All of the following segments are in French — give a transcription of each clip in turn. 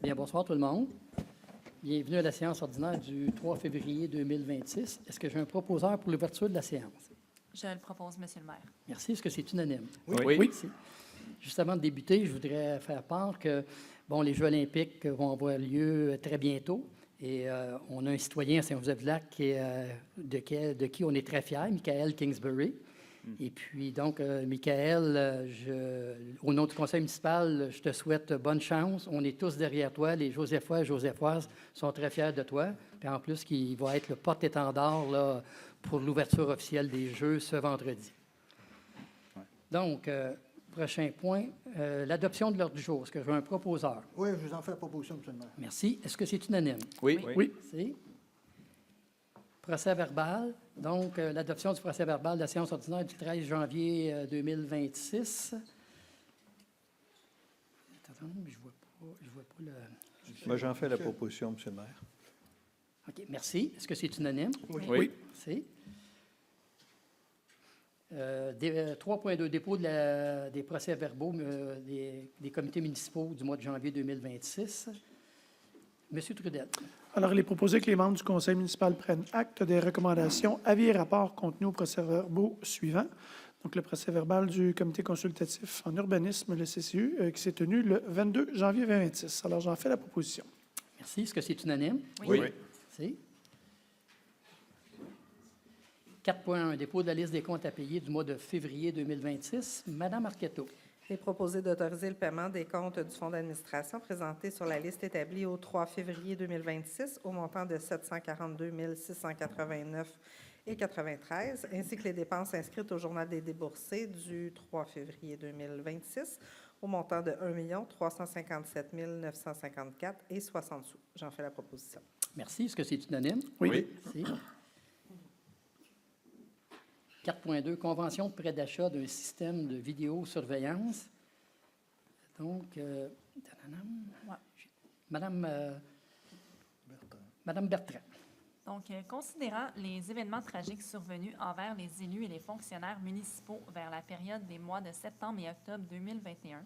Bien, bonsoir tout le monde. Bienvenue à la séance ordinaire du 3 février 2026. Est-ce que j'ai un proposeur pour l'ouverture de la séance? Je le propose, Monsieur le maire. Merci. Est-ce que c'est unanime? Oui. Merci. Juste avant de débuter, je voudrais faire part que les Jeux olympiques vont avoir lieu très bientôt. Et on a un citoyen à Saint-Joseph-du-Lac de qui on est très fiers, Michael Kingsbury. Et puis, donc, Michael, au nom du conseil municipal, je te souhaite bonne chance. On est tous derrière toi. Les Josephois et Josephoises sont très fiers de toi. Puis en plus, il va être le porte-étendard là, pour l'ouverture officielle des Jeux ce vendredi. Ouais. Donc, prochain point, l'adoption de l'ordre du jour. Est-ce que je veux un proposeur? Oui, je vous en fais la proposition, M. le maire. Merci. Est-ce que c'est unanime? Oui. Merci. Procès verbal. Donc, l'adoption du procès verbal de la séance ordinaire du 13 janvier 2026. Attends, je vois pas le... Moi, j'en fais la proposition, M. le maire. OK, merci. Est-ce que c'est unanime? Oui. Merci. 3.2, dépôt des procès-verbaux des comités municipaux du mois de janvier 2026. Monsieur Trudel. Alors, il est proposé que les membres du conseil municipal prennent acte des recommandations, avis et rapports contenus aux procès-verbaux suivants. Donc, le procès-verbal du comité consultatif en urbanisme, le CCU, qui s'est tenu le 22 janvier 2026. Alors, j'en fais la proposition. Merci. Est-ce que c'est unanime? Oui. Merci. 4.1, dépôt de la liste des comptes à payer du mois de février 2026. Madame Arquetto. Il est proposé d'autoriser le paiement des comptes du fonds d'administration présenté sur la liste établie au 3 février 2026 au montant de 742 689,93 ainsi que les dépenses inscrites au journal des déboursés du 3 février 2026 au montant de 1 357 954,60 sous. J'en fais la proposition. Merci. Est-ce que c'est unanime? Oui. Merci. 4.2, convention de prêt d'achat d'un système de vidéosurveillance. Donc, Madame Bertrand. Donc, considérant les événements tragiques survenus envers les élus et les fonctionnaires municipaux vers la période des mois de septembre et octobre 2021,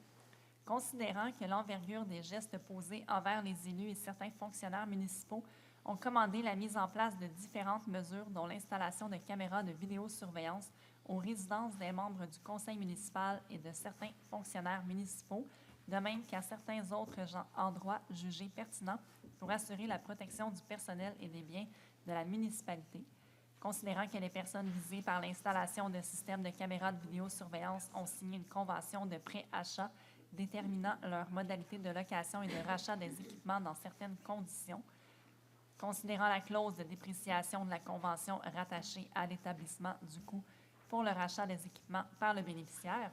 considérant que l'envergure des gestes posés envers les élus et certains fonctionnaires municipaux ont commandé la mise en place de différentes mesures, dont l'installation de caméras de vidéosurveillance aux résidences des membres du conseil municipal et de certains fonctionnaires municipaux, de même qu'à certains autres endroits jugés pertinents pour assurer la protection du personnel et des biens de la municipalité. Considérant que les personnes visées par l'installation de systèmes de caméras de vidéosurveillance ont signé une convention de pré-achat déterminant leurs modalités de location et de rachat des équipements dans certaines conditions, considérant la clause de dépréciation de la convention rattachée à l'établissement du coût pour le rachat des équipements par le bénéficiaire,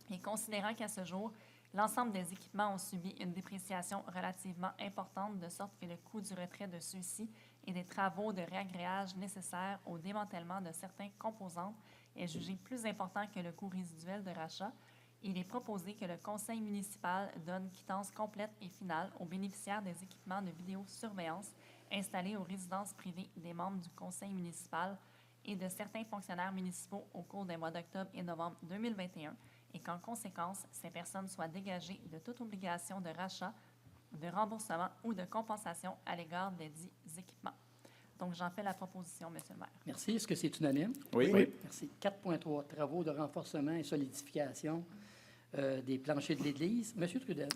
et considérant qu'à ce jour, l'ensemble des équipements ont subi une dépréciation relativement importante, de sorte que le coût du retrait de ceux-ci et des travaux de réagréage nécessaires au démantèlement de certaines composantes est jugé plus important que le coût résiduel de rachat, il est proposé que le conseil municipal donne quittance complète et finale aux bénéficiaires des équipements de vidéosurveillance installés aux résidences privées des membres du conseil municipal et de certains fonctionnaires municipaux au cours des mois d'octobre et novembre 2021 et qu'en conséquence, ces personnes soient dégagées de toute obligation de rachat, de remboursement ou de compensation à l'égard des dits équipements. Donc, j'en fais la proposition, M. le maire. Merci. Est-ce que c'est unanime? Oui. Merci. 4.3, travaux de renforcement et solidification des planchers de l'Église. Monsieur Trudel.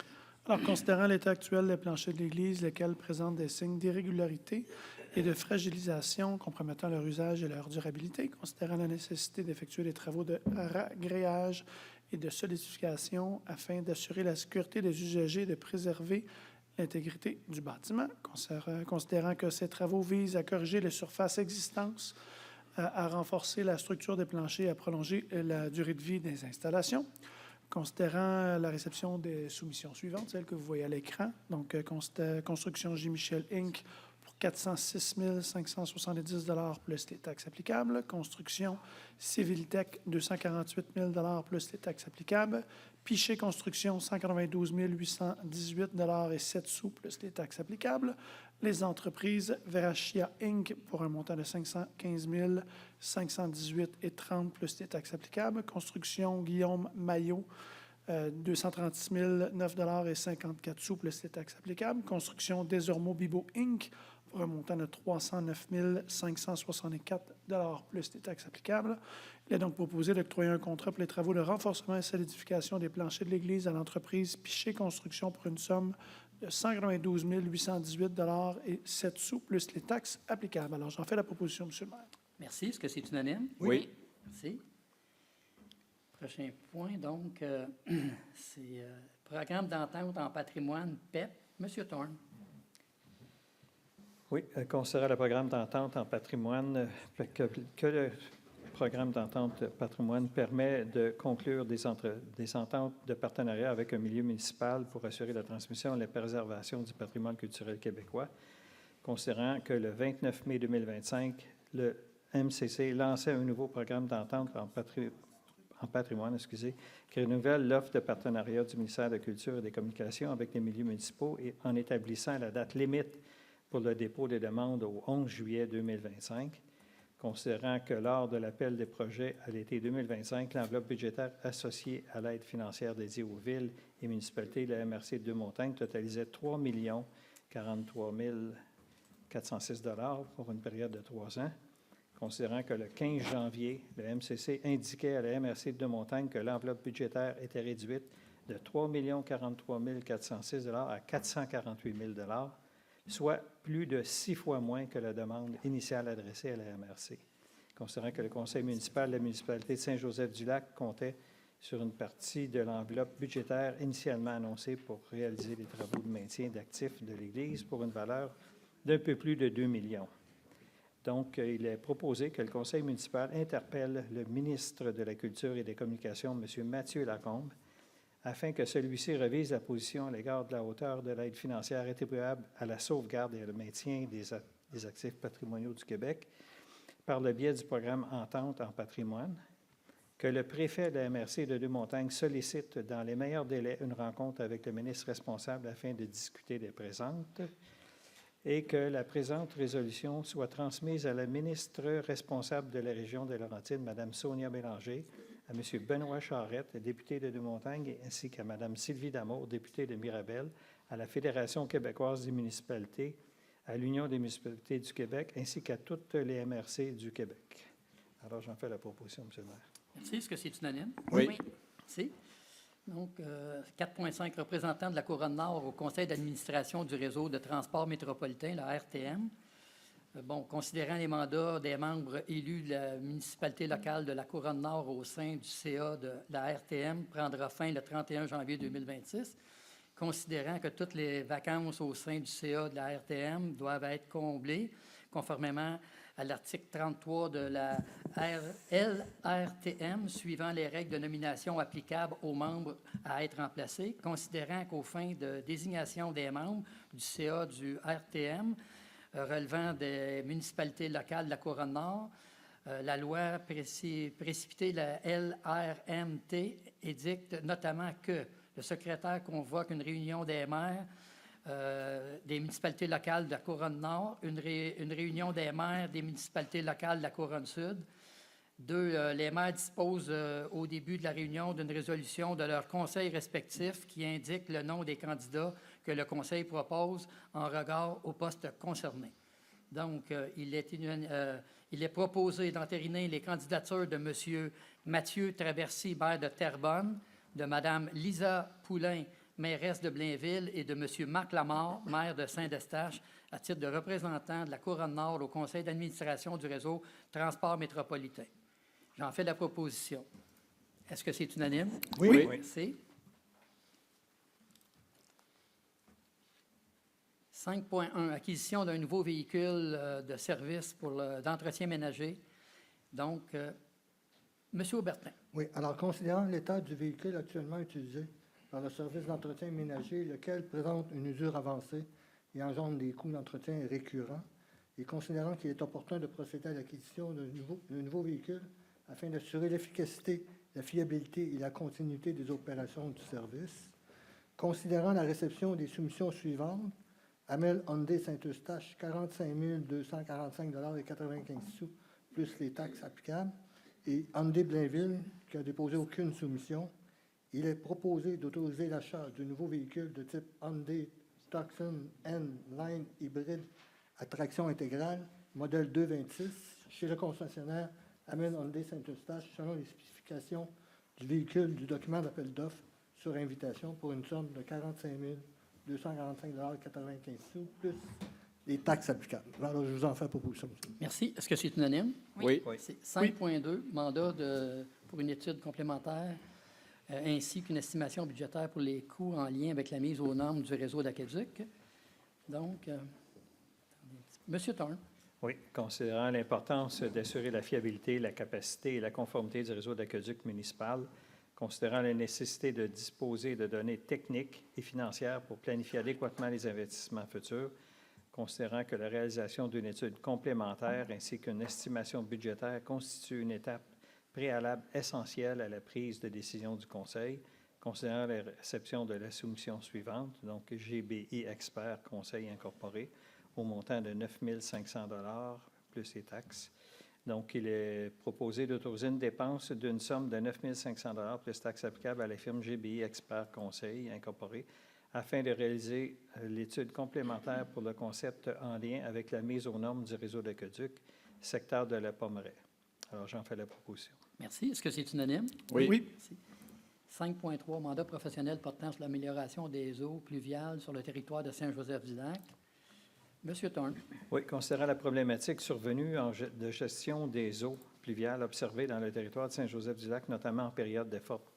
Alors, considérant l'état actuel des planchers de l'Église, lesquels présentent des signes d'irrégularité et de fragilisation compromettant leur usage et leur durabilité, considérant la nécessité d'effectuer des travaux de ragréage et de solidification afin d'assurer la sécurité des usagers et de préserver l'intégrité du bâtiment, considérant que ces travaux visent à corriger les surfaces existantes, à renforcer la structure des planchers et à prolonger la durée de vie des installations, considérant la réception des soumissions suivantes, celles que vous voyez à l'écran, donc Construction J. Michel Inc. pour 406 570 $ plus les taxes applicables, Construction Civiltech 248 000 $ plus les taxes applicables, Piché Construction 192 818 $ et 7 sous plus les taxes applicables, les entreprises Verachia Inc. pour un montant de 515 518 et 30 plus les taxes applicables, Construction Guillaume Maillot 236 009,54 $ plus les taxes applicables. Construction Desormeaux Bibo Inc. pour un montant de 309 564 $ plus les taxes applicables. Il est donc proposé d'octroyer un contrat pour les travaux de renforcement et solidification des planchers de l'église à l'entreprise Piché Construction pour une somme de 192 818 $ et 7 sous plus les taxes applicables. Alors, j'en fais la proposition, M. le maire. Merci. Est-ce que c'est unanime? Oui. Merci. Prochain point, donc, c'est Programme d'entente en patrimoine PEP. Monsieur Thorne. Oui, considérant le programme d'entente en patrimoine, que le programme d'entente patrimoine permet de conclure des ententes de partenariat avec un milieu municipal pour assurer la transmission et la préservation du patrimoine culturel québécois. Considérant que le 29 mai 2025, le MCC lançait un nouveau programme d'entente en patrimoine, qui renouvelle l'offre de partenariat du ministère de la Culture et des Communications avec les milieux municipaux et en établissant la date limite pour le dépôt des demandes au 11 juillet 2025. Considérant que lors de l'appel des projets à l'été 2025, l'enveloppe budgétaire associée à l'aide financière dédiée aux villes et municipalités de la MRC de Deux-Montagnes totalisait 3 043 406 $ pour une période de 3 ans. Considérant que le 15 janvier, le MCC indiquait à la MRC de Deux-Montagnes que l'enveloppe budgétaire était réduite de 3 043 406 $ à 448 000 $, soit plus de 6 fois moins que la demande initiale adressée à la MRC. Considérant que le conseil municipal de la municipalité de Saint-Joseph-du-Lac comptait sur une partie de l'enveloppe budgétaire initialement annoncée pour réaliser les travaux de maintien d'actifs de l'Église pour une valeur d'un peu plus de 2 millions. Donc, il est proposé que le conseil municipal interpelle le ministre de la Culture et des Communications, M. Mathieu Lacombe, afin que celui-ci revise la position à l'égard de la hauteur de l'aide financière attribuable à la sauvegarde et au maintien des actifs patrimoniaux du Québec par le biais du programme Entente en patrimoine, que le préfet de la MRC de Deux-Montagnes sollicite dans les meilleurs délais une rencontre avec le ministre responsable afin de discuter des présentes, et que la présente résolution soit transmise à la ministre responsable de la région des Laurentides, Mme Sonia Bélanger, à M. Benoît Charette, député de Deux-Montagnes, ainsi qu'à Mme Sylvie Damour, députée de Mirabel, à la Fédération québécoise des municipalités, à l'Union des municipalités du Québec, ainsi qu'à toutes les MRC du Québec. Alors, j'en fais la proposition, M. le maire. Merci. Est-ce que c'est unanime? Oui. Merci. Donc, 4,5 représentants de la Couronne-Nord au conseil d'administration du réseau de transport métropolitain, la RTM. Bon, considérant les mandats des membres élus de la municipalité locale de la Couronne-Nord au sein du CA de la RTM prendra fin le 31 janvier 2026. Considérant que toutes les vacances au sein du CA de la RTM doivent être comblées, conformément à l'article 33 de la LRTM, suivant les règles de nomination applicables aux membres à être remplacés, considérant qu'aux fins de désignation des membres du CA du RTM relevant des municipalités locales de la Couronne-Nord, la loi précipitée, la LRMT, édicte notamment que le secrétaire convoque une réunion des maires des municipalités locales de la Couronne-Nord, une réunion des maires des municipalités locales de la Couronne-Sud. 2, les maires disposent au début de la réunion d'une résolution de leur conseil respectif qui indique le nom des candidats que le conseil propose en regard au poste concerné. Donc, il est proposé d'entériner les candidatures de M. Mathieu Traversy, maire de Terrebonne, de Mme Lisa Poulain, mairesse de Blainville, et de M. Marc Lamarre, maire de Saint-Eustache, à titre de représentant de la Couronne-Nord au conseil d'administration du réseau transport métropolitain. J'en fais la proposition. Est-ce que c'est unanime? Oui. Merci. 5.1, acquisition d'un nouveau véhicule de service d'entretien ménager. Donc, M. Aubertin. Oui. Alors, considérant l'état du véhicule actuellement utilisé par le service d'entretien ménager, lequel présente une usure avancée et engendre des coûts d'entretien récurrents, et considérant qu'il est opportun de procéder à l'acquisition d'un nouveau véhicule afin d'assurer l'efficacité, la fiabilité et la continuité des opérations du service, considérant la réception des soumissions suivantes: Amel Hyundai Saint-Eustache, 45 245 $ et 95 sous, plus les taxes applicables, et Hyundai Blainville, qui a déposé aucune soumission, Il est proposé d'autoriser l'achat de nouveaux véhicules de type Hyundai Tucson N-Line hybride à traction intégrale, modèle 226, chez le concessionnaire Amen Hyundai Saint-Eustache, selon les spécifications du véhicule du document d'appel d'offres sur invitation pour une somme de 45 245,95 $ plus les taxes applicables. Alors, je vous en fais proposition. Merci. Est-ce que c'est unanime? Oui. C'est 5.2, mandat pour une étude complémentaire, ainsi qu'une estimation budgétaire pour les coûts en lien avec la mise aux normes du réseau d'aqueduc. Donc, Monsieur Thorne. Oui, considérant l'importance d'assurer la fiabilité, la capacité et la conformité du réseau d'aqueduc municipal, considérant la nécessité de disposer de données techniques et financières pour planifier adéquatement les investissements futurs, considérant que la réalisation d'une étude complémentaire ainsi qu'une estimation budgétaire constitue une étape préalable essentielle à la prise de décision du Conseil, considérant la réception de la soumission suivante, donc GBI Expert Conseil incorporé, au montant de 9 500 $ plus les taxes. Donc, il est proposé d'autoriser une dépense d'une somme de 9 500 $ plus taxes applicables à la firme GBI Expert Conseil incorporé afin de réaliser l'étude complémentaire pour le concept en lien avec la mise aux normes du réseau d'aqueduc, secteur de la Pommeraye. Alors, j'en fais la proposition. Merci. Est-ce que c'est unanime? Oui. Merci. 5.3, mandat professionnel portant sur l'amélioration des eaux pluviales sur le territoire de Saint-Joseph-du-Lac. Monsieur Thorne. Oui, considérant la problématique survenue de gestion des eaux pluviales observées dans le territoire de Saint-Joseph-du-Lac, notamment en période de fortes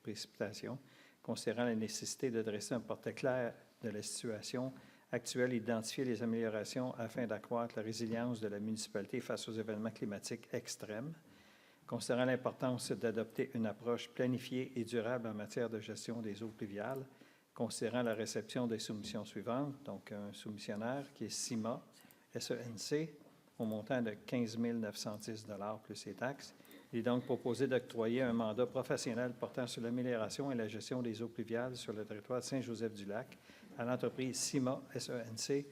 précipitations, considérant la nécessité de dresser un portrait clair de la situation actuelle et d'identifier les améliorations afin d'accroître la résilience de la municipalité face aux événements climatiques extrêmes, considérant l'importance d'adopter une approche planifiée et durable en matière de gestion des eaux pluviales, considérant la réception des soumissions suivantes, donc un soumissionnaire qui est CIMA, SENC, au montant de 15 910 $ plus les taxes. Il est donc proposé d'octroyer un mandat professionnel portant sur l'amélioration et la gestion des eaux pluviales sur le territoire de Saint-Joseph-du-Lac à l'entreprise CIMA, SENC,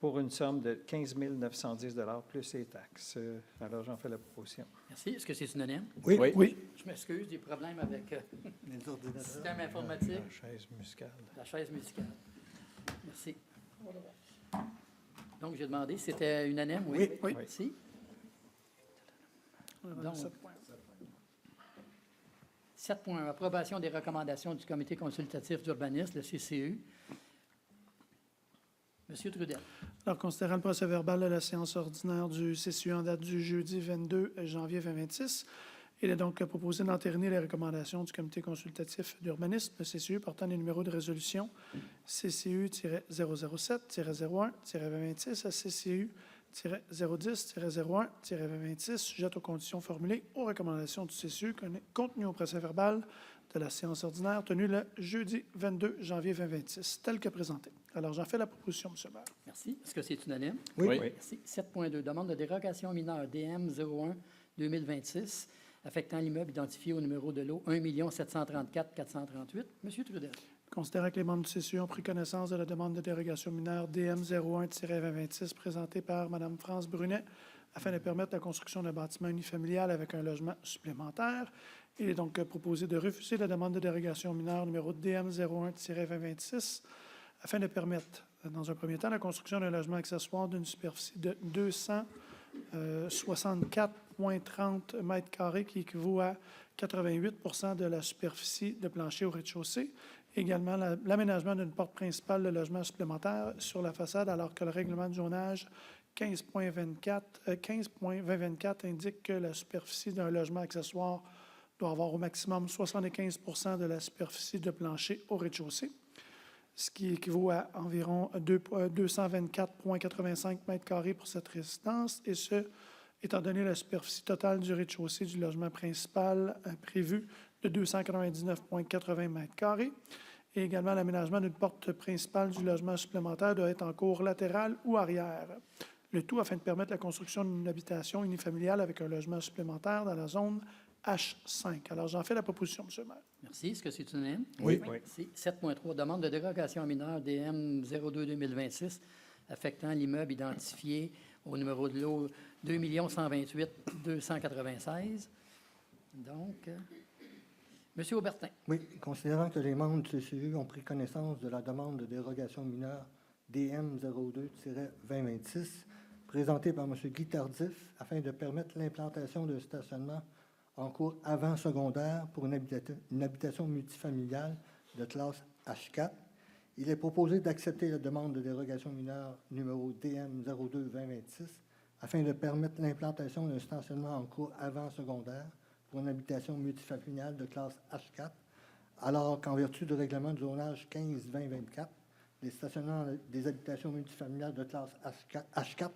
pour une somme de 15 910 $ plus les taxes. Alors, j'en fais la proposition. Merci. Est-ce que c'est unanime? Oui. Je m'excuse, des problèmes avec Les le ordinateurs. système informatique, La chaise musicale. la chaise musicale. Merci. Donc, j'ai demandé, c'était unanime? Oui. Oui. Merci. Donc, 7.1, approbation des recommandations du Comité consultatif d'urbanisme, le CCU. Monsieur Trudel. Alors, considérant le procès-verbal de la séance ordinaire du CCU en date du jeudi 22 janvier 2026, il est donc proposé d'entériner les recommandations du Comité consultatif d'urbanisme, le CCU, portant les numéros de résolution CCU-007-01-2026 à CCU-010-01-2026, sujet aux conditions formulées aux recommandations du CCU contenues au procès-verbal de la séance ordinaire tenue le jeudi 22 janvier 2026, tel que présenté. Alors, j'en fais la proposition, M. le maire. Merci. Est-ce que c'est unanime? Oui. Merci. 7.2, demande de dérogation mineure DM 01-2026, affectant l'immeuble identifié au numéro de lot 1 734 438. Monsieur Trudel. Considérant que les membres du CCU ont pris connaissance de la demande de dérogation mineure DM 01-2026 présentée par Mme France Brunet afin de permettre la construction d'un bâtiment unifamilial avec un logement supplémentaire, il est donc proposé de refuser la demande de dérogation mineure numéro DM 01-2026 afin de permettre, dans un premier temps, la construction d'un logement accessoire d'une superficie de 264,30 m² qui équivaut à 88 % de la superficie de plancher au rez-de-chaussée. Également, l'aménagement d'une porte principale de logement supplémentaire sur la façade, alors que le règlement de zonage 15.2024 indique que la superficie d'un logement accessoire doit avoir au maximum 75 % de la superficie de plancher au rez-de-chaussée, ce qui équivaut à environ 224,85 m² pour cette résidence, et ce, étant donné la superficie totale du rez-de-chaussée du logement principal prévu de 299,80 m². Et également, l'aménagement d'une porte principale du logement supplémentaire doit être en cour latéral ou arrière. Le tout afin de permettre la construction d'une habitation unifamiliale avec un logement supplémentaire dans la zone H5. Alors, j'en fais la proposition, M. le maire. Merci. Est-ce que c'est unanime? Oui. Merci. 7.3, demande de dérogation mineure DM 02-2026 affectant l'immeuble identifié au numéro de lot 2 128 296. Donc, Monsieur Aubertin. Oui, considérant que les membres du CCU ont pris connaissance de la demande de dérogation mineure DM 02-2026 présentée par M. Guy Tardif afin de permettre l'implantation de stationnement en cours avant secondaire pour une habitation multifamiliale de classe H4, il est proposé d'accepter la demande de dérogation mineure numéro DM 02-2026 afin de permettre l'implantation d'un stationnement en cours avant secondaire pour une habitation multifamiliale de classe H4, alors qu'en vertu du règlement du zonage 15-2024, les stationnements des habitations multifamiliales de classe H4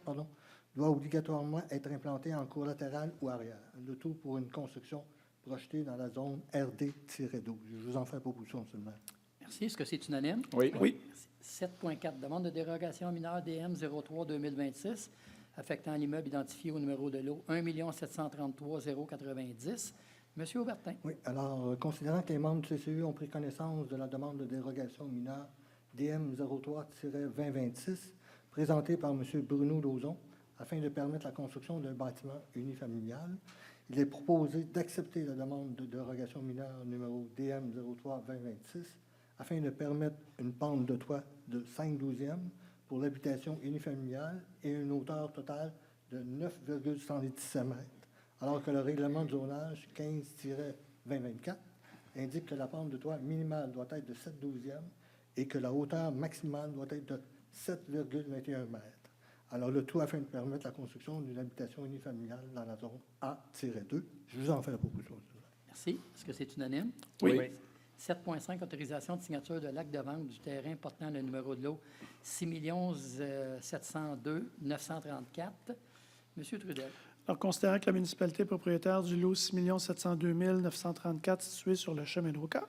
doivent obligatoirement être implantés en cour latérale ou arrière, le tout pour une construction projetée dans la zone RD-12. Je vous en fais proposition, M. le maire. Merci. Est-ce que c'est unanime? Oui. Oui. 7.4, demande de dérogation mineure DM 03-2026 affectant l'immeuble identifié au numéro de lot 1 733 090. Monsieur Aubertin. Oui, alors, considérant que les membres du CCU ont pris connaissance de la demande de dérogation mineure DM 03-2026 présentée par M. Bruno Lauzon afin de permettre la construction d'un bâtiment unifamilial, il est proposé d'accepter la demande de dérogation mineure numéro DM 03-2026 afin de permettre une pente de toit de 5/12e pour l'habitation unifamiliale et une hauteur totale de 9,117 mètres, alors que le règlement de zonage 15-2024 indique que la pente de toit minimale doit être de 7/12e et que la hauteur maximale doit être de 7,21 mètres. Alors, le tout afin de permettre la construction d'une habitation unifamiliale dans la zone A-2. Je vous en fais la proposition. Merci. Est-ce que c'est unanime? Oui. 7.5, autorisation de signature de l'acte de vente du terrain portant le numéro de lot 6 702 934. Monsieur Trudel. Alors, considérant que la municipalité est propriétaire du lot 6 702 934 situé sur le chemin de Roca,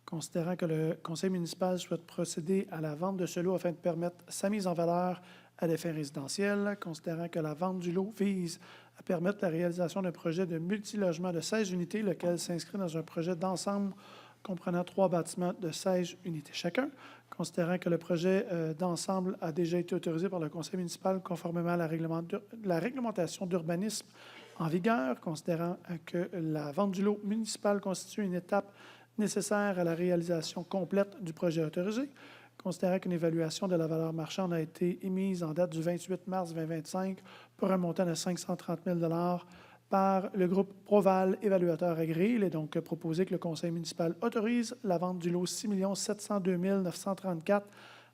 considérant que le conseil municipal souhaite procéder à la vente de ce lot afin de permettre sa mise en valeur à des fins résidentielles, considérant que la vente du lot vise à permettre la réalisation d'un projet de multilogement de 16 unités, lequel s'inscrit dans un projet d'ensemble comprenant 3 bâtiments de 16 unités chacun, considérant que le projet d'ensemble a déjà été autorisé par le conseil municipal conformément à la réglementation d'urbanisme en vigueur, considérant que la vente du lot municipal constitue une étape nécessaire à la réalisation complète du projet autorisé, considérant qu'une évaluation de la valeur marchande a été émise en date du 28 mars 2025 pour un montant de 530 000 par le groupe Proval Évaluateur Agréé. Il est donc proposé que le conseil municipal autorise la vente du lot 6 702 934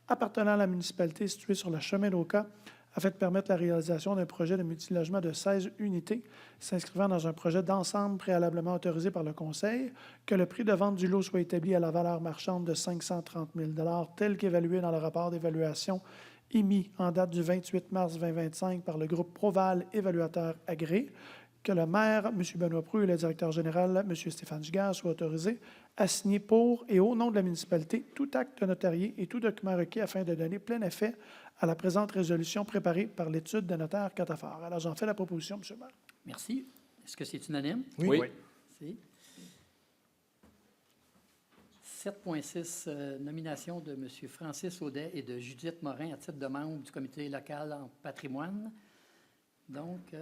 appartenant à la municipalité située sur le chemin d'Oka afin de permettre la réalisation d'un projet de multilogement de 16 unités s'inscrivant dans un projet d'ensemble préalablement autorisé par le conseil, que le prix de vente du lot soit établi à la valeur marchande de 530 000 tel qu'évalué dans le rapport d'évaluation émis en date du 28 mars 2025 par le groupe Proval Évaluateur Agréé, que le maire, M. Benoît Proulx, et le directeur général, M. Stéphane Giguère, soient autorisés à signer pour et au nom de la municipalité tout acte notarié et tout document requis afin de donner plein effet à la présente résolution préparée par l'étude de notaire Catafort. Alors, j'en fais la proposition, M. le maire. Merci. Est-ce que c'est unanime? Oui. Merci. 7.6, nomination de M. Francis Audet et de Judith Morin à titre de membre du comité local en patrimoine. Donc,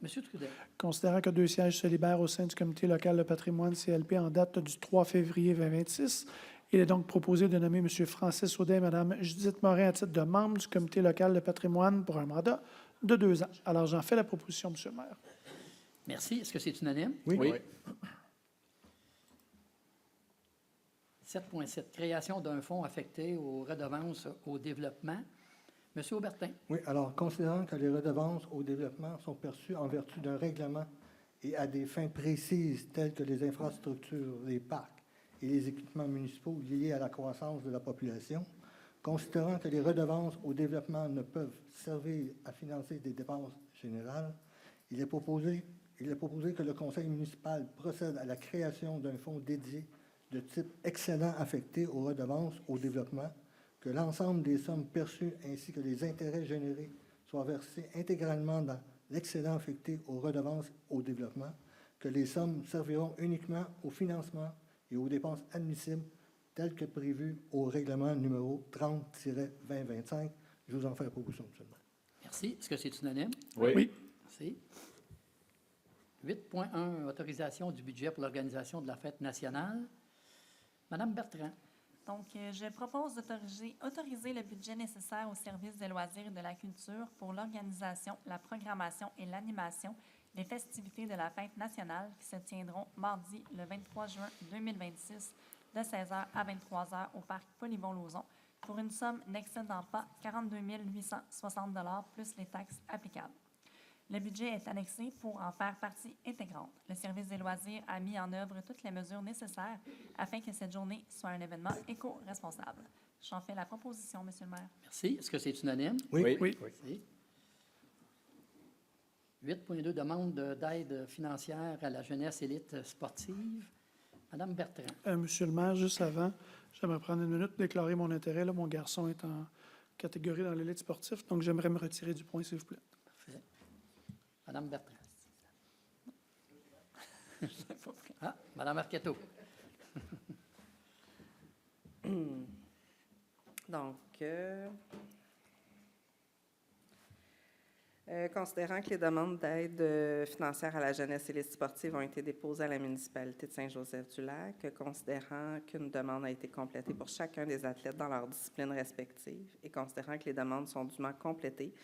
M. Trudel. Considérant que 2 sièges se libèrent au sein du comité local de patrimoine CLP en date du 3 février 2026, il est donc proposé de nommer M. Francis Audet et Mme Judith Morin à titre de membre du comité local de patrimoine pour un mandat de 2 ans. Alors, j'en fais la proposition, M. le maire. Merci. Est-ce que c'est unanime? Oui. 7.7, création d'un fonds affecté aux redevances au développement. M. Aubertin. Oui, alors, considérant que les redevances au développement sont perçues en vertu d'un règlement et à des fins précises telles que les infrastructures, les parcs et les équipements municipaux liés à la croissance de la population, considérant que les redevances au développement ne peuvent servir à financer des dépenses générales, il est proposé que le conseil municipal procède à la création d'un fonds dédié de type excédent affecté aux redevances au développement, que l'ensemble des sommes perçues ainsi que les intérêts générés soient versés intégralement dans l'excédent affecté aux redevances au développement, que les sommes serviront uniquement au financement et aux dépenses admissibles telles que prévues au règlement numéro 30-2025. Je vous en fais la proposition, M. le maire. Merci. Est-ce que c'est unanime? Oui. Merci. 8.1, autorisation du budget pour l'organisation de la fête nationale. Madame Bertrand. Donc, je propose autoriser le budget nécessaire au service des loisirs et de la culture pour l'organisation, la programmation et l'animation des festivités de la fête nationale qui se tiendront mardi le 23 juin 2026 de 16h à 23h au parc Polygon-Lauzon pour une somme n'excédant pas 42 860 $ plus les taxes applicables. Le budget est annexé pour en faire partie intégrante. Le service des loisirs a mis en œuvre toutes les mesures nécessaires afin que cette journée soit un événement éco-responsable. J'en fais la proposition, Monsieur le maire. Merci. Est-ce que c'est unanime? Oui. Merci. 8.2, demande d'aide financière à la jeunesse élite sportive. Madame Bertrand. Monsieur le maire, juste avant, j'aimerais prendre une minute pour déclarer mon intérêt. Là, mon garçon est en catégorie dans l'élite sportive, donc j'aimerais me retirer du point, s'il vous plaît. Parfait. Madame Bertrand. Ah, Madame Arquetto. Donc, considérant que les demandes d'aide financière à la jeunesse et les sportives ont été déposées à la municipalité de Saint-Joseph-du-Lac, considérant qu'une demande a été complétée pour chacun des athlètes dans leurs disciplines respectives et considérant que les demandes sont dûment complétées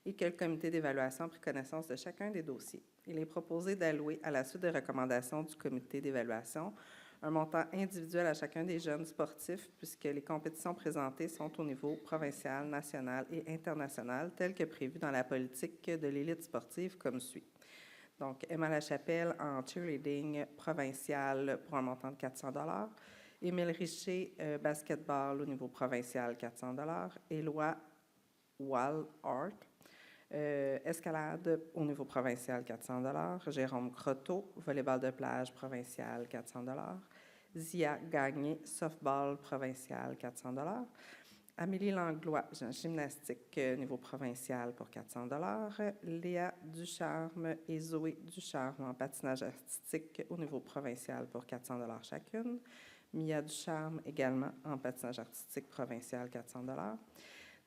et que le comité d'évaluation a pris connaissance de chacun des dossiers, il est proposé d'allouer, à la suite des recommandations du comité d'évaluation, un montant individuel à chacun des jeunes sportifs, puisque les compétitions présentées sont au niveau provincial, national et international, tel que prévu dans la politique de l'élite sportive, comme suit. Donc, Emma Lachapelle en cheerleading provincial pour un montant de 400 $, Émile Richer, basketball au niveau provincial, 400 $, Éloi Wall Art, escalade au niveau provincial, 400 $, Jérôme Croteau, volleyball de plage provincial, 400 $, Zia Gagné, softball provincial, 400 $, Amélie Langlois, gymnastique niveau provincial pour 400 $, Léa Ducharme et Zoé Ducharme en patinage artistique au niveau provincial pour 400 $ chacune, Mia Ducharme également en patinage artistique provincial, 400 $,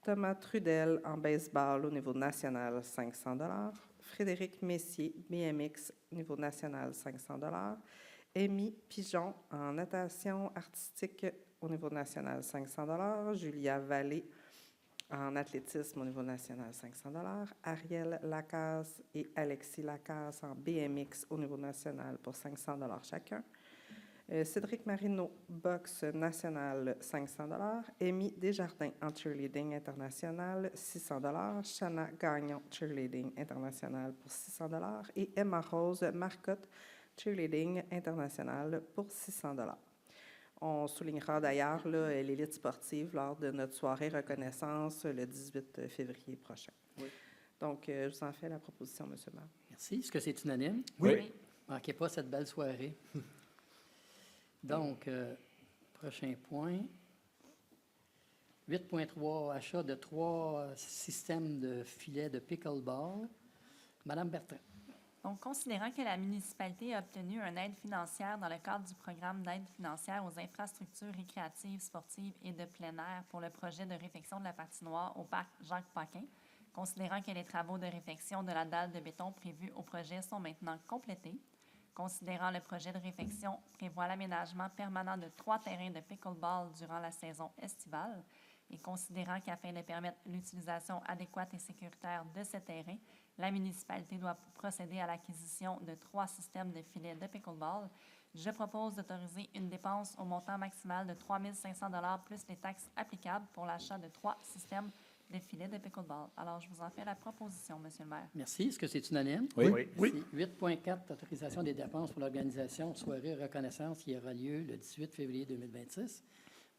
Thomas Trudel en baseball au niveau national, 500 $. Frédéric Messier, BMX, niveau national, 500 $. Amy Pigeon en natation artistique au niveau national, 500 $. Julia Vallée en athlétisme au niveau national, 500 $. Ariel Lacasse et Alexis Lacasse en BMX au niveau national pour 500 $ chacun. Cédric Marino, boxe national, 500 $. Amy Desjardins en cheerleading international, 600 $. Chana Gagnon, cheerleading international pour 600 $. Et Emma Rose Marcotte, cheerleading international pour 600 $. On soulignera d'ailleurs l'élite sportive lors de notre soirée reconnaissance le 18 février prochain. Oui. Donc, je vous en fais la proposition, M. le maire. Merci. Est-ce que c'est unanime? Oui. Manquez pas cette belle soirée. Donc, prochain point. 8.3, achat de 3 systèmes de filets de pickleball. Madame Bertrand. Donc, considérant que la municipalité a obtenu une aide financière dans le cadre du programme d'aide financière aux infrastructures récréatives, sportives et de plein air pour le projet de réfection de la patinoire au parc Jacques-Paquin, considérant que les travaux de réfection de la dalle de béton prévus au projet sont maintenant complétés, considérant le projet de réfection prévoit l'aménagement permanent de 3 terrains de pickleball durant la saison estivale, et considérant qu'afin de permettre l'utilisation adéquate et sécuritaire de ces terrains, la municipalité doit procéder à l'acquisition de 3 systèmes de filets de pickleball. Je propose d'autoriser une dépense au montant maximal de 3 500 $ plus les taxes applicables pour l'achat de 3 systèmes de filets de pickleball. Alors, je vous en fais la proposition, Monsieur le maire. Merci. Est-ce que c'est unanime? Oui. Merci. 8.4, autorisation des dépenses pour l'organisation de soirée reconnaissance qui aura lieu le 18 février 2026.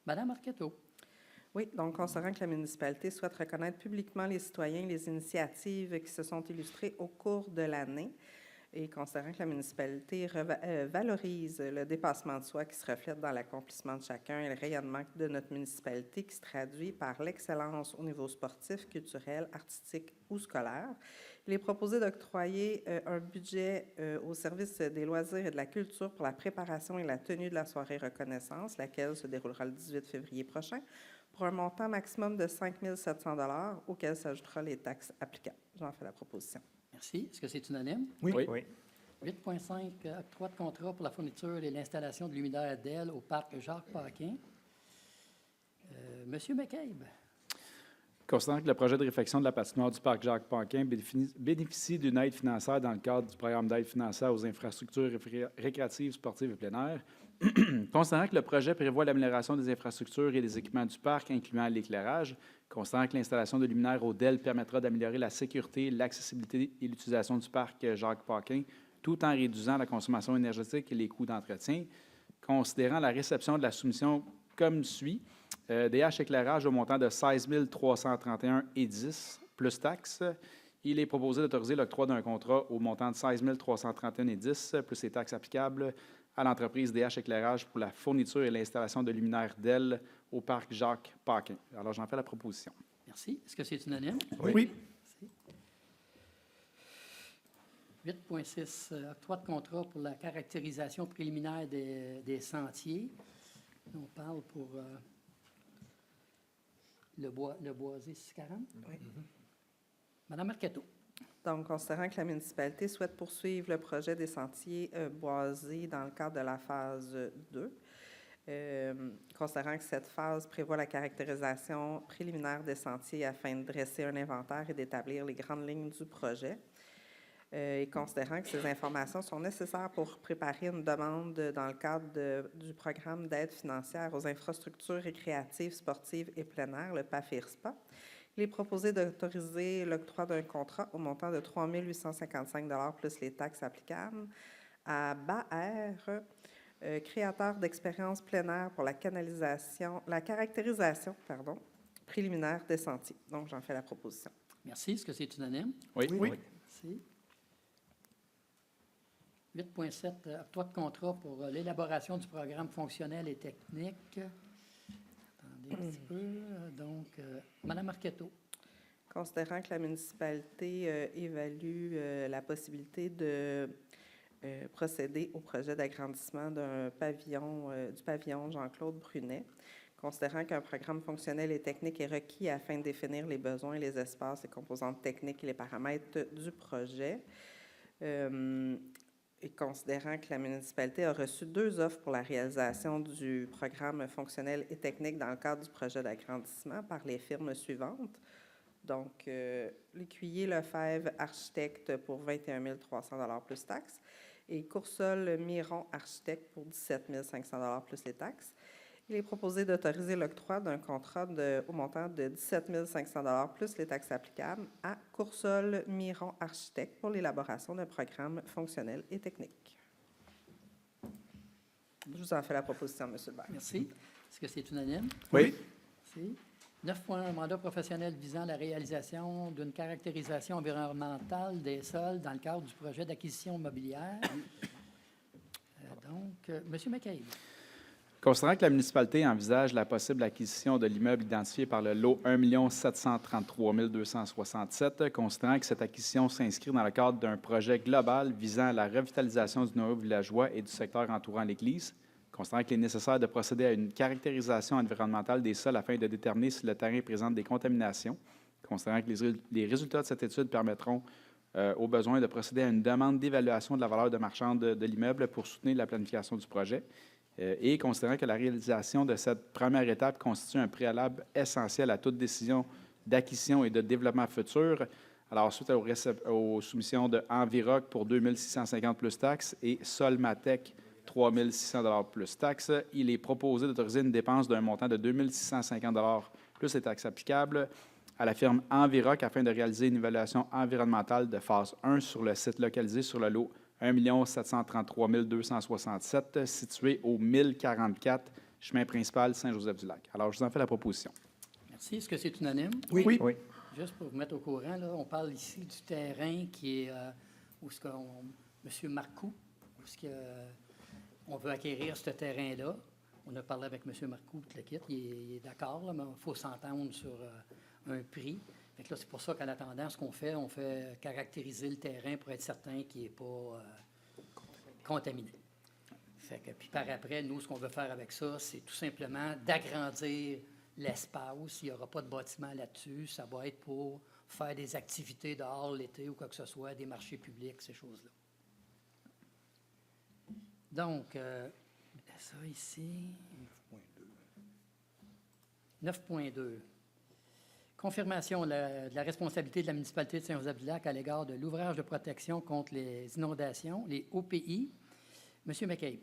Madame Arquetto. Oui, donc considérant que la municipalité souhaite reconnaître publiquement les citoyens et les initiatives qui se sont illustrées au cours de l'année et considérant que la municipalité valorise le dépassement de soi qui se reflète dans l'accomplissement de chacun et le rayonnement de notre municipalité qui se traduit par l'excellence au niveau sportif, culturel, artistique ou scolaire, il est proposé d'octroyer un budget au service des loisirs et de la culture pour la préparation et la tenue de la soirée reconnaissance, laquelle se déroulera le 18 février prochain, pour un montant maximum de 5 700 $, auquel s'ajoutera les taxes applicables. J'en fais la proposition. Merci. Est-ce que c'est unanime? Oui. 8.5, octroi de contrat pour la fourniture et l'installation de luminaires DEL au parc Jacques-Paquin. Monsieur McCabe. Considérant que le projet de réfection de la patinoire du parc Jacques-Paquin bénéficie d'une aide financière dans le cadre du programme d'aide financière aux infrastructures récréatives, sportives et plein air, considérant que le projet prévoit l'amélioration des infrastructures et des équipements du parc, incluant l'éclairage, considérant que l'installation de luminaires au DEL permettra d'améliorer la sécurité, l'accessibilité et l'utilisation du parc Jacques-Paquin, tout en réduisant la consommation énergétique et les coûts d'entretien, considérant la réception de la soumission comme suit. DH éclairage au montant de 16 331,10 plus taxes. Il est proposé d'autoriser l'octroi d'un contrat au montant de 16 331,10 plus les taxes applicables à l'entreprise DH éclairage pour la fourniture et l'installation de luminaires DEL au parc Jacques-Paquin. Alors, j'en fais la proposition. Merci. Est-ce que c'est unanime? Oui. Merci. 8.6, octroi de contrat pour la caractérisation préliminaire des sentiers. On parle pour le boisé 640. Oui. Madame Marquetto. Donc, considérant que la municipalité souhaite poursuivre le projet des sentiers boisés dans le cadre de la phase 2, considérant que cette phase prévoit la caractérisation préliminaire des sentiers afin de dresser un inventaire et d'établir les grandes lignes du projet, et considérant que ces informations sont nécessaires pour préparer une demande dans le cadre du programme d'aide financière aux infrastructures récréatives, sportives et plein air, le PAFIRSPA, il est proposé d'autoriser l'octroi d'un contrat au montant de 3 855 $ plus les taxes applicables à BAR, créateur d'expériences plein air pour la caractérisation préliminaire des sentiers. Donc, j'en fais la proposition. Merci. Est-ce que c'est unanime? Oui. Merci. 8.7, octroi de contrat pour l'élaboration du programme fonctionnel et technique. Attendez un petit peu. Donc, Madame Marquetto. Considérant que la municipalité évalue la possibilité de procéder au projet d'agrandissement du pavillon Jean-Claude Brunet, considérant qu'un programme fonctionnel et technique est requis afin de définir les besoins, les espaces, les composantes techniques et les paramètres du projet, et considérant que la municipalité a reçu 2 offres pour la réalisation du programme fonctionnel et technique dans le cadre du projet d'agrandissement par les firmes suivantes. Donc, l'Écuyer Lefebvre Architecte pour 21 300 $ plus taxes et Coursol Miron Architecte pour 17 500 $ plus les taxes. Il est proposé d'autoriser l'octroi d'un contrat au montant de 17 500 $ plus les taxes applicables à Coursol Miron Architecte pour l'élaboration d'un programme fonctionnel et technique. Je vous en fais la proposition, M. le maire. Merci. Est-ce que c'est unanime? Oui. Merci. 9.1, mandat professionnel visant la réalisation d'une caractérisation environnementale des sols dans le cadre du projet d'acquisition immobilière. Monsieur McCabe. Considérant que la municipalité envisage la possible acquisition de l'immeuble identifié par le lot 1 733 267, considérant que cette acquisition s'inscrit dans le cadre d'un projet global visant à la revitalisation du noyau villageois et du secteur entourant l'église, considérant qu'il est nécessaire de procéder à une caractérisation environnementale des sols afin de déterminer si le terrain présente des contaminations, considérant que les résultats de cette étude permettront au besoin de procéder à une demande d'évaluation de la valeur de marchande de l'immeuble pour soutenir la planification du projet, et considérant que la réalisation de cette première étape constitue un préalable essentiel à toute décision d'acquisition et de développement futur. Alors, suite aux soumissions de Enviroc pour 2 650 plus taxes et Solmatec 3 600 $ plus taxes, il est proposé d'autoriser une dépense d'un montant de 2 650 $ plus les taxes applicables à la firme Enviroc afin de réaliser une évaluation environnementale de phase 1 sur le site localisé sur le lot 1 733 267, situé au 1044 chemin principal Saint-Joseph-du-Lac. Alors, je vous en fais la proposition. Merci. Est-ce que c'est unanime? Oui. Juste pour vous mettre au courant, là, on parle ici du terrain qui est où est-ce qu'on, M. Marcoux, où est-ce qu'on veut acquérir ce terrain-là. On a parlé avec M. Marcoux, tout le kit, il est d'accord, là, mais il faut s'entendre sur un prix. Fait que là, c'est pour ça qu'en attendant, ce qu'on fait, on fait caractériser le terrain pour être certain qu'il n'est pas contaminé. Fait que, puis par après, nous, ce qu'on veut faire avec ça, c'est tout simplement d'agrandir l'espace. Il n'y aura pas de bâtiment là-dessus. Ça va être pour faire des activités dehors l'été ou quoi que ce soit, des marchés publics, ces choses-là. Donc, ça ici. 9.2. Confirmation de la responsabilité de la municipalité de Saint-Joseph-du-Lac à l'égard de l'ouvrage de protection contre les inondations, les OPI. Monsieur McCabe.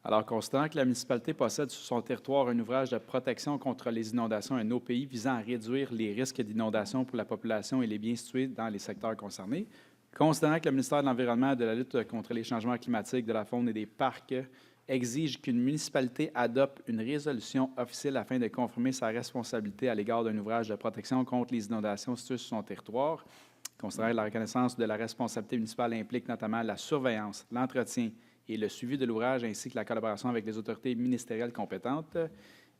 Alors, constatant que la municipalité possède sur son territoire un ouvrage de protection contre les inondations, un OPI visant à réduire les risques d'inondation pour la population et les biens situés dans les secteurs concernés, considérant que le ministère de l'Environnement et de la lutte contre les changements climatiques, de la faune et des parcs exige qu'une municipalité adopte une résolution officielle afin de confirmer sa responsabilité à l'égard d'un ouvrage de protection contre les inondations situé sur son territoire, considérant que la reconnaissance de la responsabilité municipale implique notamment la surveillance, l'entretien et le suivi de l'ouvrage ainsi que la collaboration avec les autorités ministérielles compétentes,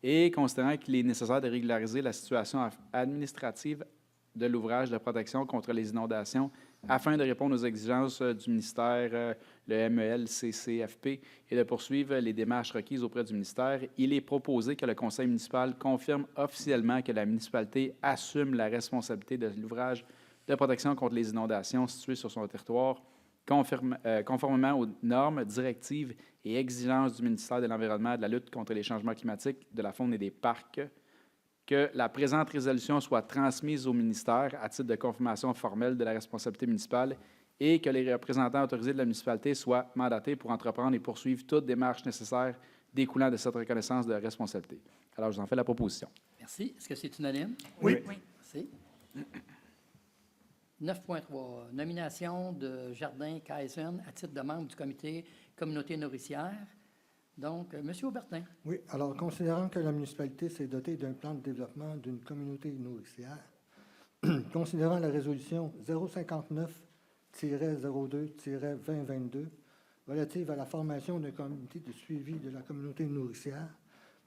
et considérant qu'il est nécessaire de régulariser la situation administrative de l'ouvrage de protection contre les inondations afin de répondre aux exigences du ministère, le MEL, CCFP, et de poursuivre les démarches requises auprès du ministère. Il est proposé que le conseil municipal confirme officiellement que la municipalité assume la responsabilité de l'ouvrage de protection contre les inondations situé sur son territoire, conformément aux normes, directives et exigences du ministère de l'Environnement et de la lutte contre les changements climatiques, de la faune et des parcs, que la présente résolution soit transmise au ministère à titre de confirmation formelle de la responsabilité municipale et que les représentants autorisés de la municipalité soient mandatés pour entreprendre et poursuivre toute démarche nécessaire découlant de cette reconnaissance de responsabilité. Alors, je vous en fais la proposition. Merci. Est-ce que c'est unanime? Oui. Merci. 9.3. Nomination de Jardin Kaizen à titre de membre du comité communauté nourricière. Donc, M. Aubertin. Oui, alors, considérant que la municipalité s'est dotée d'un plan de développement d'une communauté nourricière, considérant la résolution 059-02-2022 relative à la formation d'un comité de suivi de la communauté nourricière,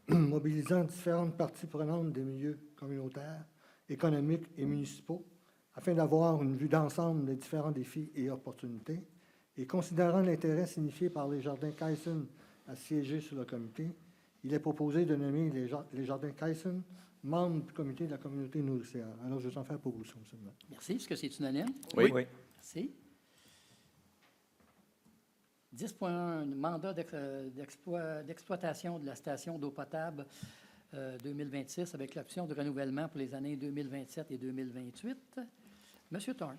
mobilisant différentes parties prenantes des milieux communautaires, économiques et municipaux, afin d'avoir une vue d'ensemble des différents défis et opportunités, et considérant l'intérêt signifié par les Jardins Kaizen à siéger sur le comité, il est proposé de nommer les Jardins Kaizen membres du comité de la communauté nourricière. Alors, je vais en faire proposition seulement. Merci. Est-ce que c'est unanime? Oui. Merci. 10.1, mandat d'exploitation de la station d'eau potable 2026 avec l'option de renouvellement pour les années 2027 et 2028. Monsieur Thorne.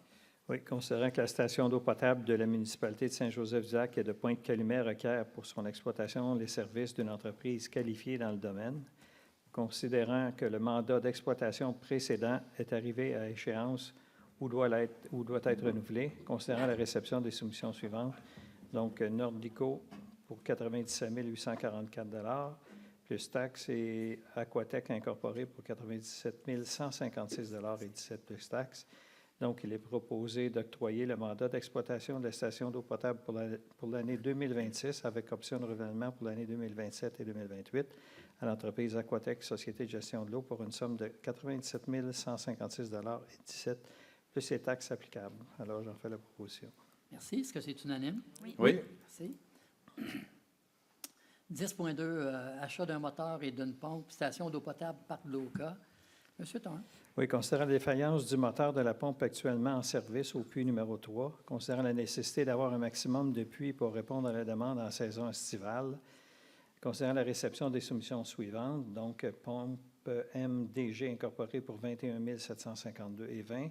Oui, considérant que la station d'eau potable de la municipalité de Saint-Joseph-du-Lac et de Pointe-Calumet requiert pour son exploitation les services d'une entreprise qualifiée dans le domaine, considérant que le mandat d'exploitation précédent est arrivé à échéance ou doit être renouvelé, considérant la réception des soumissions suivantes, donc Nordico pour 97 844 plus taxes, et Aquatec Incorporé pour 97 156 et 17 plus taxes. Donc, il est proposé d'octroyer le mandat d'exploitation de la station d'eau potable pour l'année 2026 avec option de renouvellement pour l'année 2027 et 2028 à l'entreprise Aquatec Société de gestion de l'eau pour une somme de 97 156 et 17 plus les taxes applicables. Alors, j'en fais la proposition. Merci. Est-ce que c'est unanime? Oui. Merci. 10.2, achat d'un moteur et d'une pompe, station d'eau potable, Parc de l'Oka. Monsieur Thorne. Oui, considérant la défaillance du moteur de la pompe actuellement en service au puits numéro 3, considérant la nécessité d'avoir un maximum de puits pour répondre à la demande en saison estivale, considérant la réception des soumissions suivantes, donc pompe MDG incorporée pour 21 752 et 20,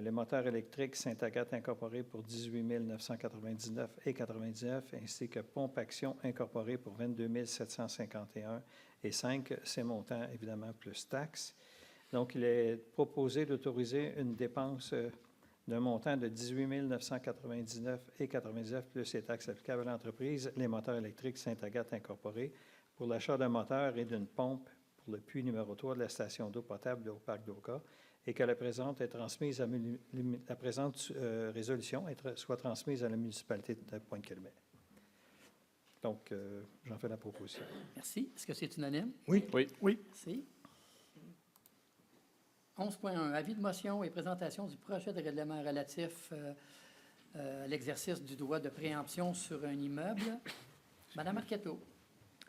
les moteurs électriques Saint-Agathe incorporés pour 18 999 et 99, ainsi que pompe Action incorporée pour 22 751 et 5, ces montants évidemment plus taxes. Donc, il est proposé d'autoriser une dépense d'un montant de 18 999 et 99 plus les taxes applicables à l'entreprise, les moteurs électriques Saint-Agathe incorporés, pour l'achat d'un moteur et d'une pompe pour le puits numéro 3 de la station d'eau potable au Parc d'Oka, et que la présente résolution soit transmise à la municipalité de Pointe-Calumet. Donc, j'en fais la proposition. Merci. Est-ce que c'est unanime? Oui. Merci. 11.1, avis de motion et présentation du projet de règlement relatif à l'exercice du droit de préemption sur un immeuble. Madame Arquetto.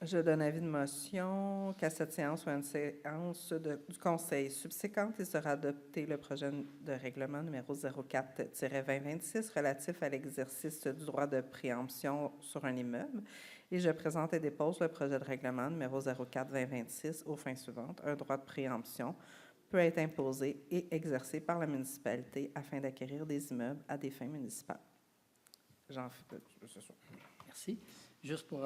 Je donne avis de motion qu'à cette séance ou à une séance du Conseil subséquente, il sera adopté le projet de règlement numéro 04-2026 relatif à l'exercice du droit de préemption sur un immeuble. Et je présente et dépose le projet de règlement numéro 04-2026 aux fins suivantes. Un droit de préemption peut être imposé et exercé par la municipalité afin d'acquérir des immeubles à des fins municipales. J'en fais ce soir. Merci. Juste pour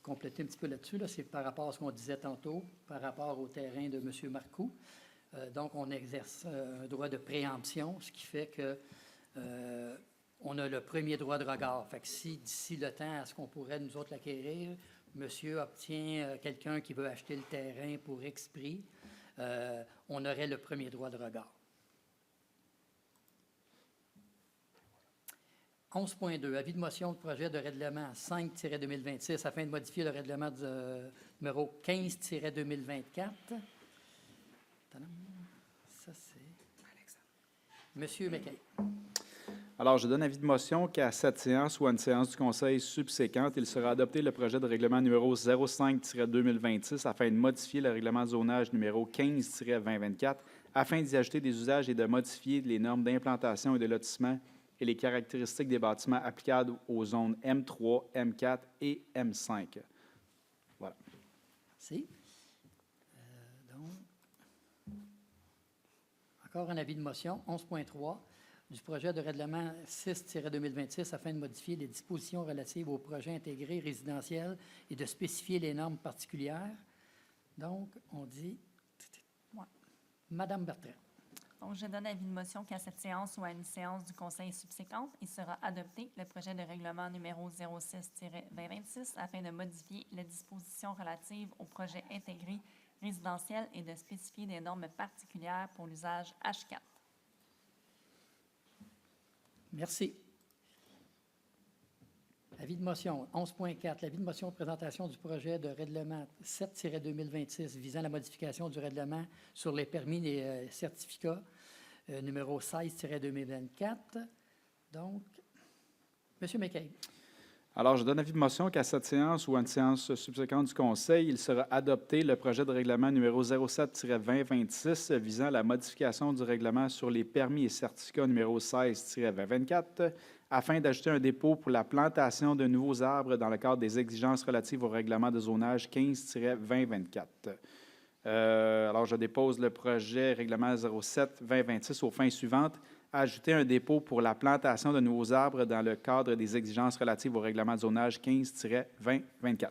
compléter un petit peu là-dessus, là, c'est par rapport à ce qu'on disait tantôt, par rapport au terrain de M. Marcoux. Donc, on exerce un droit de préemption, ce qui fait que on a le premier droit de regard. Fait que si, d'ici le temps, à ce qu'on pourrait nous autres l'acquérir, monsieur obtient quelqu'un qui veut acheter le terrain pour X prix, on aurait le premier droit de regard. 11.2, avis de motion de projet de règlement 5-2026 afin de modifier le règlement numéro 15-2024. Ça, c'est Monsieur McKay. Alors, je donne avis de motion qu'à cette séance ou à une séance du Conseil subséquente, il sera adopté le projet de règlement numéro 05-2026 afin de modifier le règlement de zonage numéro 15-2024 afin d'y ajouter des usages et de modifier les normes d'implantation et de lotissement et les caractéristiques des bâtiments applicables aux zones M3, M4 et M5. Voilà. Merci. Donc, encore un avis de motion, 11.3, du projet de règlement 6-2026 afin de modifier les dispositions relatives aux projets intégrés résidentiels et de spécifier les normes particulières. Donc, on dit Madame Bertrand. Donc, je donne avis de motion qu'à cette séance ou à une séance du Conseil subséquente, il sera adopté le projet de règlement numéro 06-2026 afin de modifier les dispositions relatives aux projets intégrés résidentiels et de spécifier des normes particulières pour l'usage H4. Merci. Avis de motion 11.4. L'avis de motion de présentation du projet de règlement 7-2026 visant la modification du règlement sur les permis et certificats numéro 16-2024. Donc, M. McKay. Alors, je donne avis de motion qu'à cette séance ou à une séance subséquente du Conseil, il sera adopté le projet de règlement numéro 07-2026 visant la modification du règlement sur les permis et certificats numéro 16-2024 afin d'ajouter un dépôt pour la plantation de nouveaux arbres dans le cadre des exigences relatives au règlement de zonage 15-2024. Alors, je dépose le projet règlement 07-2026 aux fins suivantes. Ajouter un dépôt pour la plantation de nouveaux arbres dans le cadre des exigences relatives au règlement de zonage 15-2024.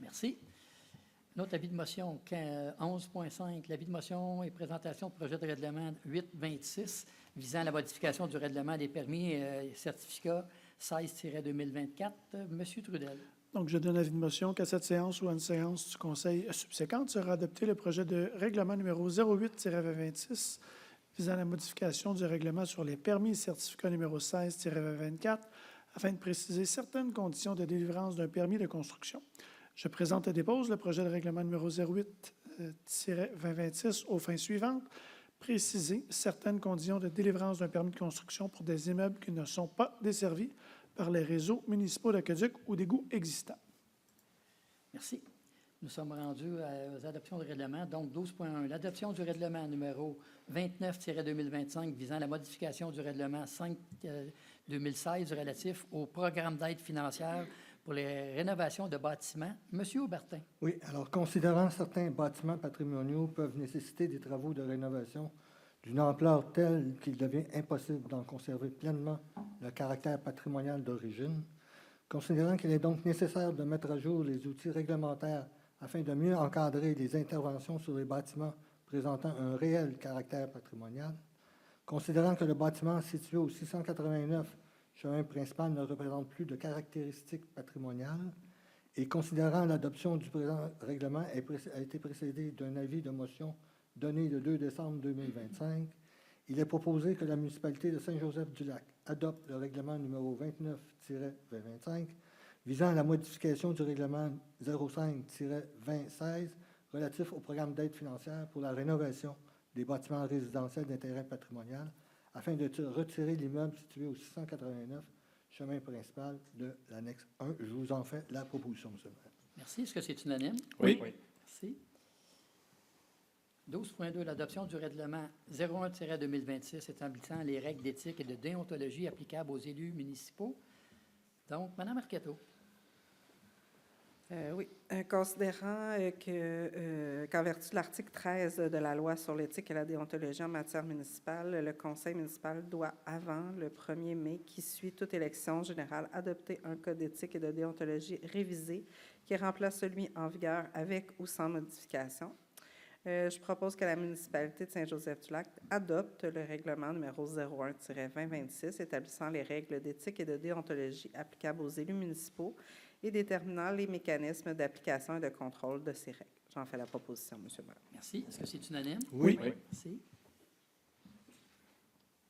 Merci. Notre avis de motion 11.5. L'avis de motion et présentation du projet de règlement 8-26 visant la modification du règlement des permis et certificats 16-2024. Monsieur Trudel. Donc, je donne avis de motion qu'à cette séance ou à une séance du Conseil subséquente sera adopté le projet de règlement numéro 08-2026 visant la modification du règlement sur les permis et certificats numéro 16-2024 afin de préciser certaines conditions de délivrance d'un permis de construction. Je présente et dépose le projet de règlement numéro 08-2026 aux fins suivantes. Préciser certaines conditions de délivrance d'un permis de construction pour des immeubles qui ne sont pas desservis par les réseaux municipaux d'aqueduc ou d'égouts existants. Merci. Nous sommes rendus aux adoptions de règlement. Donc, 12.1. L'adoption du règlement numéro 29-2025 visant la modification du règlement 5-2016 relatif au programme d'aide financière pour les rénovations de bâtiments. Monsieur Aubertin. Oui, alors considérant certains bâtiments patrimoniaux peuvent nécessiter des travaux de rénovation d'une ampleur telle qu'il devient impossible d'en conserver pleinement le caractère patrimonial d'origine, considérant qu'il est donc nécessaire de mettre à jour les outils réglementaires afin de mieux encadrer les interventions sur les bâtiments présentant un réel caractère patrimonial, considérant que le bâtiment situé au 689 chemin principal ne représente plus de caractéristiques patrimoniales, et considérant l'adoption du présent règlement a été précédée d'un avis de motion donné le 2 décembre 2025, il est proposé que la municipalité de Saint-Joseph-du-Lac adopte le règlement numéro 29-2025 visant à la modification du règlement 05-2016 relatif au programme d'aide financière pour la rénovation des bâtiments résidentiels d'intérêt patrimonial afin de retirer l'immeuble situé au 689 chemin principal de l'annexe 1. Je vous en fais la proposition, M. le maire. Merci. Est-ce que c'est unanime? Oui. Merci. 12.2, l'adoption du règlement 01-2026 établissant les règles d'éthique et de déontologie applicables aux élus municipaux. Donc, Mme Marquetteau. Oui, considérant qu'en vertu de l'article 13 de la loi sur l'éthique et la déontologie en matière municipale, le conseil municipal doit, avant le 1er mai qui suit toute élection générale, adopter un code d'éthique et de déontologie révisé qui remplace celui en vigueur avec ou sans modification. Je propose que la municipalité de Saint-Joseph-du-Lac adopte le règlement numéro 01-2026 établissant les règles d'éthique et de déontologie applicables aux élus municipaux et déterminant les mécanismes d'application et de contrôle de ces règles. J'en fais la proposition, M. le maire. Merci. Est-ce que c'est unanime? Oui. Merci.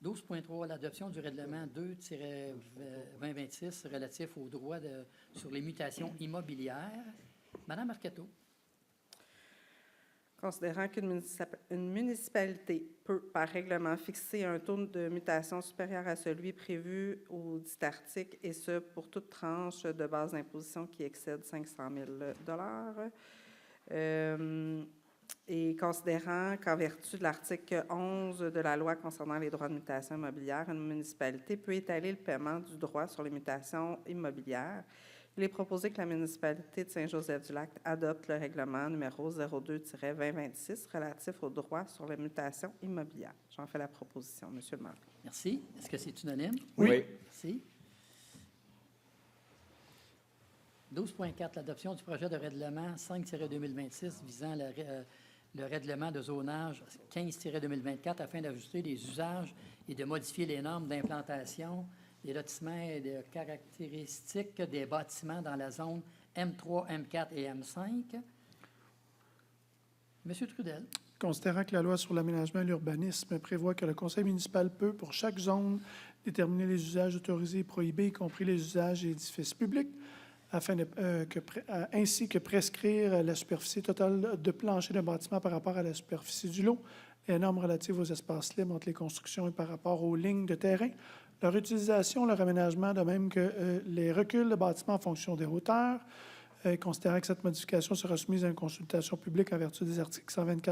12.3, l'adoption du règlement 2-2026 relatif aux droits sur les mutations immobilières. Madame Marquetteau. Considérant qu'une municipalité peut, par règlement, fixer un taux de mutation supérieur à celui prévu au dit article, et ce, pour toute tranche de base d'imposition qui excède 500 000 et considérant qu'en vertu de l'article 11 de la loi concernant les droits de mutation immobilière, une municipalité peut étaler le paiement du droit sur les mutations immobilières, il est proposé que la municipalité de Saint-Joseph-du-Lac adopte le règlement numéro 02-2026 relatif aux droits sur les mutations immobilières. J'en fais la proposition, M. le maire. Merci. Est-ce que c'est unanime? Oui. Merci. 12.4, l'adoption du projet de règlement 5-2026 visant le règlement de zonage 15-2024 afin d'ajuster les usages et de modifier les normes d'implantation des lotissements et des caractéristiques des bâtiments dans la zone M3, M4 et M5. Monsieur Trudel. Considérant que la loi sur l'aménagement et l'urbanisme prévoit que le conseil municipal peut, pour chaque zone, déterminer les usages autorisés et prohibés, y compris les usages et édifices publics, ainsi que prescrire la superficie totale de plancher d'un bâtiment par rapport à la superficie du lot, les normes relatives aux espaces libres entre les constructions et par rapport aux lignes de terrain, leur utilisation, leur aménagement, de même que les reculs de bâtiments en fonction des hauteurs, considérant que cette modification sera soumise à une consultation publique en vertu des articles 124